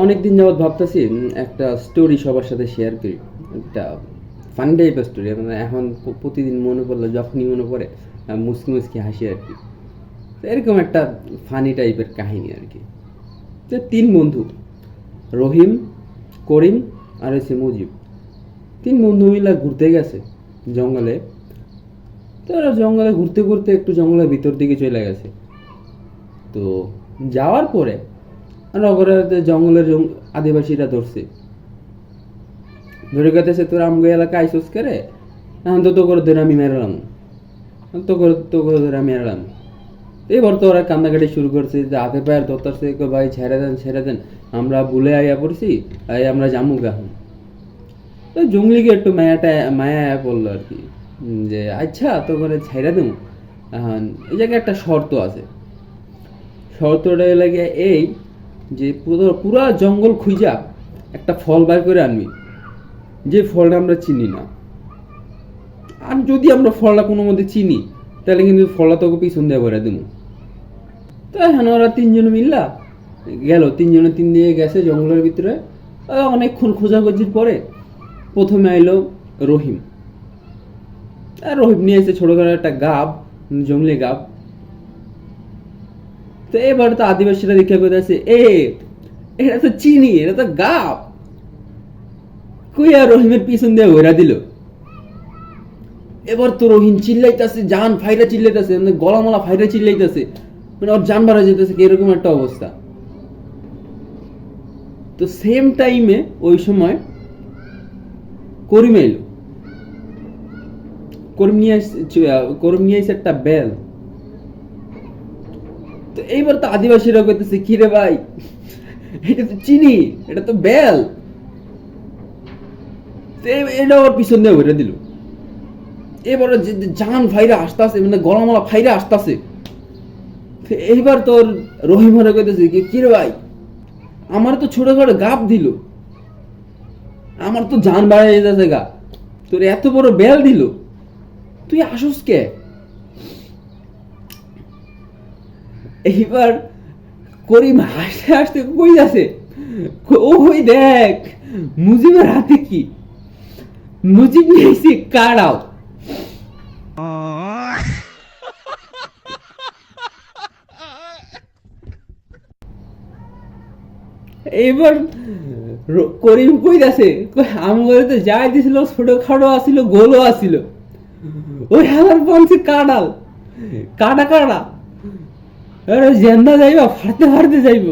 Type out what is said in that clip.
অনেকদিন যাবৎ ভাবতেছি একটা স্টোরি সবার সাথে শেয়ার করি। একটা ফানি টাইপের স্টোরি, মানে এখন প্রতিদিন মনে পড়লে, যখনই মনে পড়ে মুসকি মুসকি হাসি আর কি। তো এরকম একটা ফানি টাইপের কাহিনী আর কি। যে তিন বন্ধু, রহিম, করিম আর হচ্ছে মুজিব, তিন বন্ধু মিলে ঘুরতে গেছে জঙ্গলে। তো ওরা জঙ্গলে ঘুরতে ঘুরতে একটু জঙ্গলের ভিতর দিকে চলে গেছে। তো যাওয়ার পরে নগরের জঙ্গলের আদিবাসীরা ধরছে, ধরে গেতেছে তোর আমগো এলাকা আইসোস করে, এখন তো করে ধরে আমি মেরালাম, তো করে ধরে আমি মেরালাম। এবার তো ওরা কান্নাকাটি শুরু করছে, যে হাতে পায়ের ধরতেছে, ভাই ছেড়ে দেন ছেড়ে দেন, আমরা ভুলে আইয়া পড়ছি, আমরা জামুক এখন। তো জঙ্গলিকে একটু মায়া আয়া পড়লো আর কি, যে আচ্ছা তো করে ছেড়ে দেবো। এখন এই জায়গায় একটা শর্ত আছে। শর্তটা লাগে এই, যে পুরা জঙ্গল খুঁজা একটা ফল বার করে আনবি, যে ফলটা আমরা চিনি না। আর যদি আমরা ফলটা কোনো মধ্যে চিনি, তাহলে কিন্তু ফলটা তোকে পিছন দিয়ে ভরে দেবো। তো এখানে ওরা তিনজনে মিললা গেল, তিনজনে তিন দিকে গেছে জঙ্গলের ভিতরে। অনেকক্ষণ খোঁজাখুঁজির পরে প্রথমে আইলো রহিম। আর রহিম নিয়ে এসে ছোটখাটো একটা গাব, জঙ্গলি গাব। তো এবার তো আদিবাসীরা দেখে কোথাছে, এটা তো চিনি, এটা তো গাব। কই আর রহিমের পিছন দিয়ে ঘোরা দিল। এবার তো রহিম চিল্লাইতেছে, জান ফাইরা চিল্লাইতেছে, মানে গলামলা ফাইরা চিল্লাইতেছে, মানে ওর জান বাড়া যেতেছে, এরকম একটা অবস্থা। তো সেম টাইমে ওই সময় করিম এলো। করিম নিয়ে আসছে একটা বেল। তো এইবার তো আদিবাসীরা কইতেছে, কি রে ভাই, এটা তো চিনি, এটা তো বেল। এটা ওর পিছন দিয়ে ঘুরে দিল। এবার জান ফাইরা আসতেছে, মানে গলামলা ফাইরা আসতেছে। এইবার তোর রহিম হরে কইতেছে, কি রে ভাই, আমার তো ছোটখাটো গাপ দিল, আমার তো জান বাড়াই যেতেছে গা, তোর এত বড় বেল দিল, তুই আসস কে? এইবার করিম হাসতে হাসতে কই যাচ্ছে, ওই দেখ মুজিবের হাতে কি, মুজিব নিয়েছি কাড়াও। এইবার করিম কই যাচ্ছে, আমার তো যাই দিছিল ছোটখাটো আসিল, গোলও আসিল, ওই হালার বলছে কাড়াল, কাটা কাটা, জেন্দা যাইব, ফাড়তে ফাড়তে যাইব।